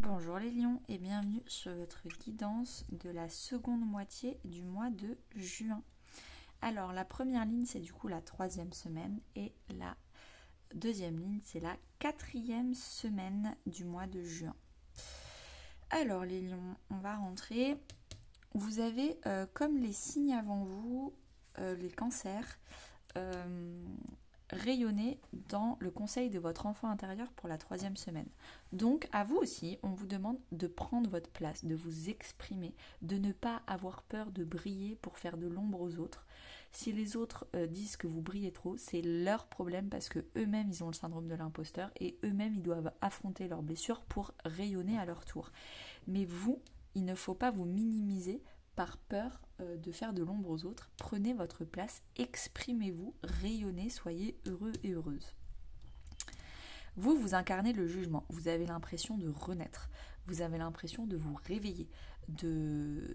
Bonjour les lions et bienvenue sur votre guidance de la seconde moitié du mois de juin. Alors la première ligne c'est du coup la troisième semaine et la deuxième ligne c'est la quatrième semaine du mois de juin. Alors les lions, on va rentrer. Vous avez comme les signes avant vous, les cancers, rayonner dans le conseil de votre enfant intérieur pour la troisième semaine. Donc à vous aussi, on vous demande de prendre votre place, de vous exprimer, de ne pas avoir peur de briller pour faire de l'ombre aux autres. Si les autres disent que vous brillez trop, c'est leur problème parce que eux-mêmes ils ont le syndrome de l'imposteur et eux-mêmes ils doivent affronter leurs blessures pour rayonner à leur tour. Mais vous, il ne faut pas vous minimiser par peur de faire de l'ombre aux autres. Prenez votre place, exprimez-vous, rayonnez, soyez heureux et heureuse. Vous incarnez le jugement, vous avez l'impression de renaître, vous avez l'impression de vous réveiller, de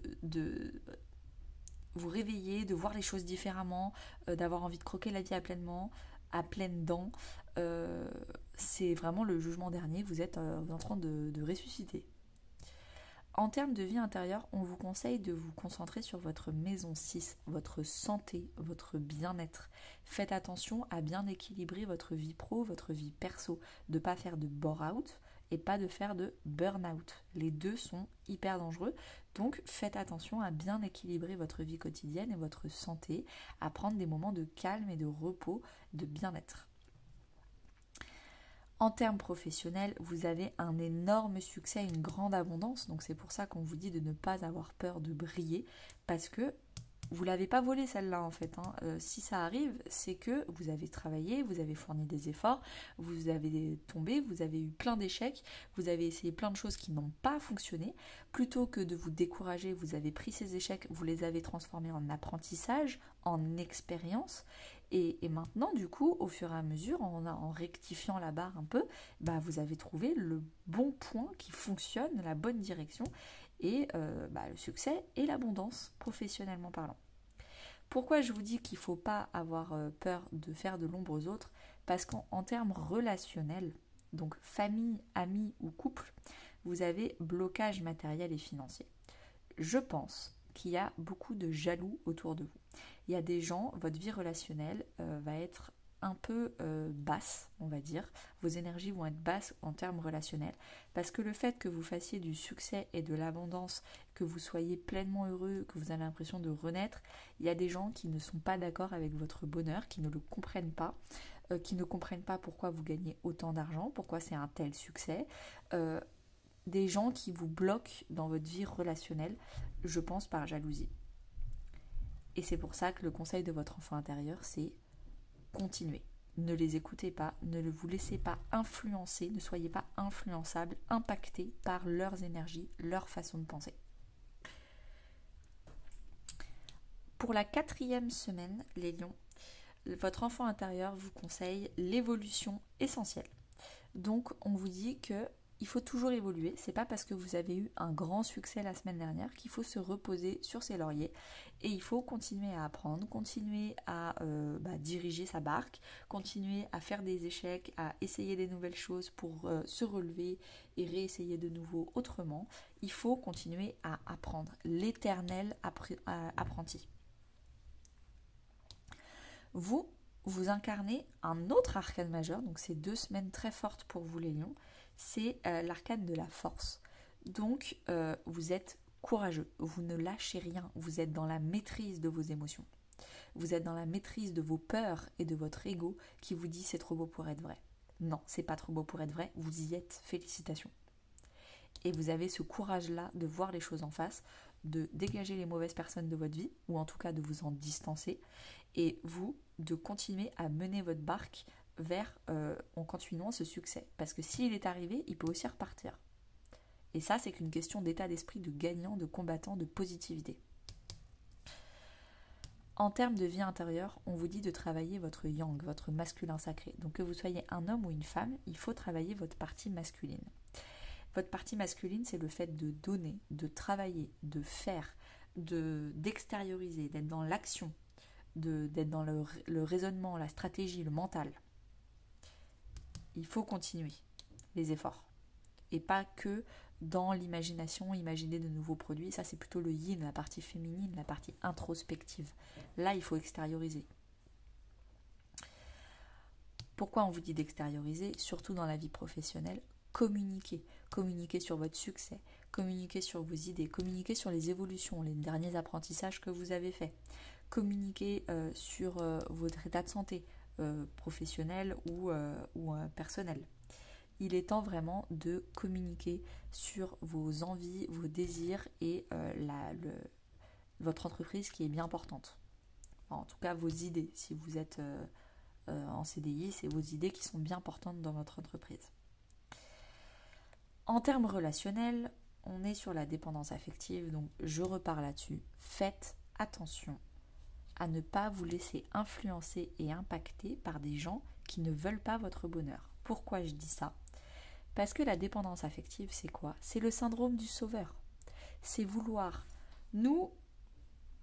vous réveiller, de voir les choses différemment, d'avoir envie de croquer la vie à pleines dents. C'est vraiment le jugement dernier, vous êtes en train de ressusciter. En termes de vie intérieure, on vous conseille de vous concentrer sur votre maison 6, votre santé, votre bien-être. Faites attention à bien équilibrer votre vie pro, votre vie perso, de ne pas faire de bore-out et pas de faire de burn-out. Les deux sont hyper dangereux, donc faites attention à bien équilibrer votre vie quotidienne et votre santé, à prendre des moments de calme et de repos, de bien-être. En termes professionnels, vous avez un énorme succès, une grande abondance. Donc c'est pour ça qu'on vous dit de ne pas avoir peur de briller. Parce que vous ne l'avez pas volée celle-là en fait. Si ça arrive, c'est que vous avez travaillé, vous avez fourni des efforts, vous avez tombé, vous avez eu plein d'échecs, vous avez essayé plein de choses qui n'ont pas fonctionné. Plutôt que de vous décourager, vous avez pris ces échecs, vous les avez transformés en apprentissage, en expérience. Et maintenant, du coup, au fur et à mesure, en rectifiant la barre un peu, vous avez trouvé le bon point qui fonctionne, la bonne direction, et le succès et l'abondance, professionnellement parlant. Pourquoi je vous dis qu'il ne faut pas avoir peur de faire de l'ombre aux autres? Parce qu'en termes relationnels, donc famille, amis ou couple, vous avez blocage matériel et financier. Je pense qu'il y a beaucoup de jaloux autour de vous. Il y a des gens, votre vie relationnelle va être un peu basse, on va dire. Vos énergies vont être basses en termes relationnels. Parce que le fait que vous fassiez du succès et de l'abondance, que vous soyez pleinement heureux, que vous avez l'impression de renaître, il y a des gens qui ne sont pas d'accord avec votre bonheur, qui ne le comprennent pas, qui ne comprennent pas pourquoi vous gagnez autant d'argent, pourquoi c'est un tel succès. Des gens qui vous bloquent dans votre vie relationnelle, je pense par jalousie. Et c'est pour ça que le conseil de votre enfant intérieur, c'est continuez. Ne les écoutez pas, ne vous laissez pas influencer, ne soyez pas influençables, impactés par leurs énergies, leur façon de penser. Pour la quatrième semaine, les lions, votre enfant intérieur vous conseille l'évolution essentielle. Donc on vous dit que il faut toujours évoluer. C'est pas parce que vous avez eu un grand succès la semaine dernière qu'il faut se reposer sur ses lauriers. Et il faut continuer à apprendre, continuer à diriger sa barque, continuer à faire des échecs, à essayer des nouvelles choses pour se relever et réessayer de nouveau autrement. Il faut continuer à apprendre. L'éternel apprenti. Vous incarnez un autre arcane majeur, donc c'est 2 semaines très fortes pour vous les lions, c'est l'arcane de la force. Donc vous êtes courageux, vous ne lâchez rien, vous êtes dans la maîtrise de vos émotions. Vous êtes dans la maîtrise de vos peurs et de votre ego qui vous dit c'est trop beau pour être vrai. Non, c'est pas trop beau pour être vrai, vous y êtes, félicitations. Et vous avez ce courage-là de voir les choses en face, de dégager les mauvaises personnes de votre vie, ou en tout cas de vous en distancer, et vous, de continuer à mener votre barque vers, en continuant ce succès. Parce que s'il est arrivé, il peut aussi repartir. Et ça, c'est qu'une question d'état d'esprit, de gagnant, de combattant, de positivité. En termes de vie intérieure, on vous dit de travailler votre yang, votre masculin sacré. Donc que vous soyez un homme ou une femme, il faut travailler votre partie masculine. Votre partie masculine, c'est le fait de donner, de travailler, de faire, d'extérioriser, d'être dans l'action, d'être dans le raisonnement, la stratégie, le mental. Il faut continuer les efforts. Et pas que dans l'imagination, imaginer de nouveaux produits. Ça, c'est plutôt le yin, la partie féminine, la partie introspective. Là, il faut extérioriser. Pourquoi on vous dit d'extérioriser? Surtout dans la vie professionnelle, communiquer. Communiquer sur votre succès, communiquer sur vos idées, communiquer sur les évolutions, les derniers apprentissages que vous avez faits. Communiquer sur votre état de santé professionnel ou personnel. Il est temps vraiment de communiquer sur vos envies, vos désirs et votre entreprise qui est bien portante. Enfin, en tout cas, vos idées. Si vous êtes en CDI, c'est vos idées qui sont bien portantes dans votre entreprise. En termes relationnels, on est sur la dépendance affective, donc je repars là-dessus. Faites attention à ne pas vous laisser influencer et impacter par des gens qui ne veulent pas votre bonheur. Pourquoi je dis ça? Parce que la dépendance affective, c'est quoi? C'est le syndrome du sauveur. C'est vouloir. Nous,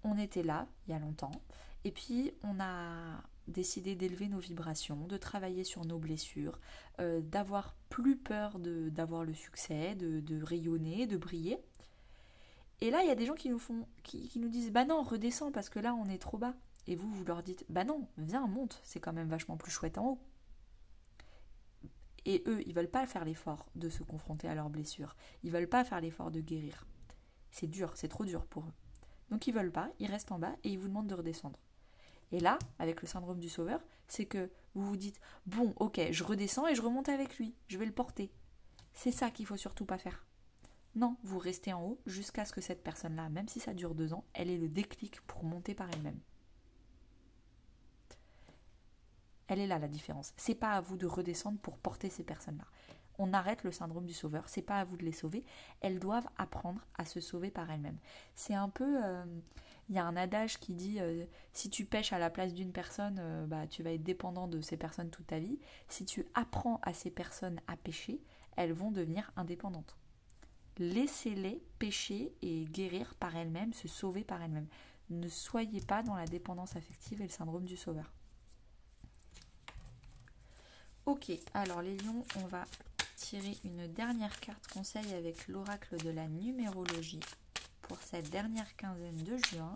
on était là, il y a longtemps, et puis on a décidé d'élever nos vibrations, de travailler sur nos blessures, d'avoir plus peur d'avoir le succès, de rayonner, de briller. Et là, il y a des gens qui nous disent « Bah non, redescends parce que là, on est trop bas. » Et vous leur dites « Bah non, viens, monte, c'est quand même vachement plus chouette en haut. » Et eux, ils veulent pas faire l'effort de se confronter à leurs blessures. Ils veulent pas faire l'effort de guérir. C'est dur, c'est trop dur pour eux. Donc ils veulent pas, ils restent en bas et ils vous demandent de redescendre. Et là, avec le syndrome du sauveur, c'est que vous vous dites « Bon, ok, je redescends et je remonte avec lui, je vais le porter. » C'est ça qu'il faut surtout pas faire. Non, vous restez en haut jusqu'à ce que cette personne-là, même si ça dure 2 ans, elle ait le déclic pour monter par elle-même. Elle est là la différence. C'est pas à vous de redescendre pour porter ces personnes-là. On arrête le syndrome du sauveur, c'est pas à vous de les sauver. Elles doivent apprendre à se sauver par elles-mêmes. C'est un peu... Il y a un adage qui dit si tu pêches à la place d'une personne, tu vas être dépendant de ces personnes toute ta vie. Si tu apprends à ces personnes à pêcher, elles vont devenir indépendantes. Laissez-les pêcher et guérir par elles-mêmes, se sauver par elles-mêmes. Ne soyez pas dans la dépendance affective et le syndrome du sauveur. Ok, alors les lions, on va tirer une dernière carte conseil avec l'oracle de la numérologie pour cette dernière quinzaine de juin.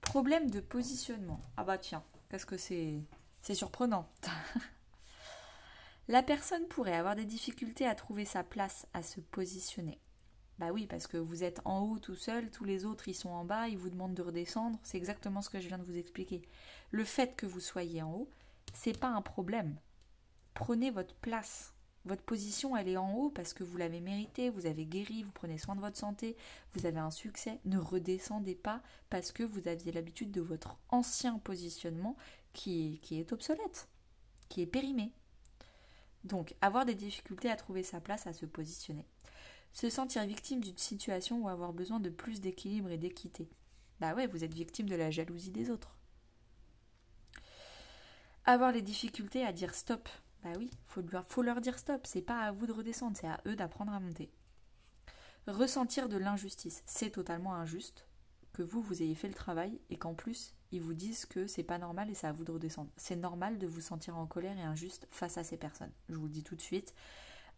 Problème de positionnement. Ah bah tiens, qu'est-ce que c'est surprenant. La personne pourrait avoir des difficultés à trouver sa place, à se positionner. Bah oui, parce que vous êtes en haut tout seul, tous les autres ils sont en bas, ils vous demandent de redescendre, c'est exactement ce que je viens de vous expliquer. Le fait que vous soyez en haut, c'est pas un problème. Prenez votre place. Votre position, elle est en haut parce que vous l'avez mérité, vous avez guéri, vous prenez soin de votre santé, vous avez un succès. Ne redescendez pas parce que vous aviez l'habitude de votre ancien positionnement qui est obsolète, qui est périmé. Donc, avoir des difficultés à trouver sa place, à se positionner. Se sentir victime d'une situation ou avoir besoin de plus d'équilibre et d'équité. Bah ouais, vous êtes victime de la jalousie des autres. Avoir les difficultés à dire stop. Bah oui, faut leur dire stop. C'est pas à vous de redescendre, c'est à eux d'apprendre à monter. Ressentir de l'injustice. C'est totalement injuste que vous ayez fait le travail et qu'en plus, ils vous disent que c'est pas normal et c'est à vous de redescendre. C'est normal de vous sentir en colère et injuste face à ces personnes. Je vous le dis tout de suite.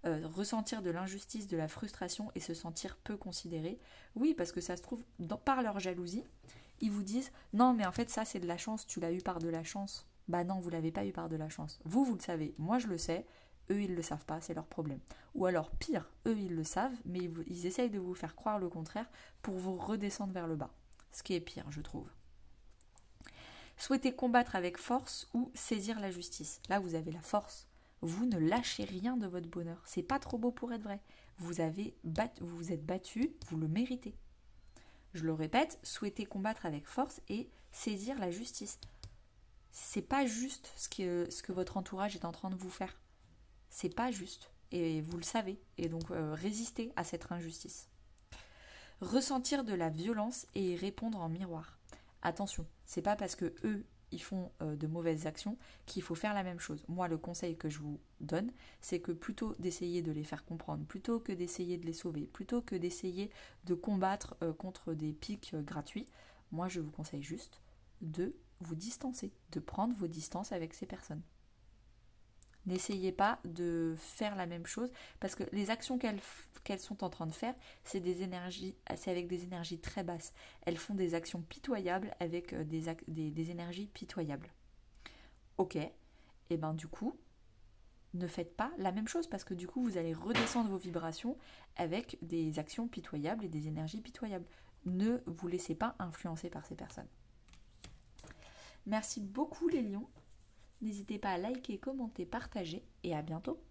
Ressentir de l'injustice, de la frustration et se sentir peu considéré. Oui, parce que ça se trouve, par leur jalousie, ils vous disent « Non, mais en fait, ça, c'est de la chance, tu l'as eu par de la chance. » Bah non, vous l'avez pas eu par de la chance. Vous le savez, moi je le sais, eux, ils le savent pas, c'est leur problème. Ou alors, pire, eux, ils le savent, mais ils essayent de vous faire croire le contraire pour vous redescendre vers le bas. Ce qui est pire, je trouve. Souhaiter combattre avec force ou saisir la justice. Là, vous avez la force. Vous ne lâchez rien de votre bonheur. C'est pas trop beau pour être vrai. Vous vous êtes battu, vous le méritez. Je le répète, souhaiter combattre avec force et saisir la justice. C'est pas juste ce que votre entourage est en train de vous faire. C'est pas juste. Et vous le savez. Et donc, résistez à cette injustice. Ressentir de la violence et y répondre en miroir. Attention, c'est pas parce que eux ils font de mauvaises actions qu'il faut faire la même chose. Moi, le conseil que je vous donne, c'est que plutôt d'essayer de les faire comprendre, plutôt que d'essayer de les sauver, plutôt que d'essayer de combattre contre des pics gratuits, moi, je vous conseille juste de vous distancer, de prendre vos distances avec ces personnes. N'essayez pas de faire la même chose parce que les actions qu'elles sont en train de faire, c'est avec des énergies très basses. Elles font des actions pitoyables avec des énergies pitoyables. Ok, et ben du coup, ne faites pas la même chose parce que du coup, vous allez redescendre vos vibrations avec des actions pitoyables et des énergies pitoyables. Ne vous laissez pas influencer par ces personnes. Merci beaucoup les lions. N'hésitez pas à liker, commenter, partager et à bientôt.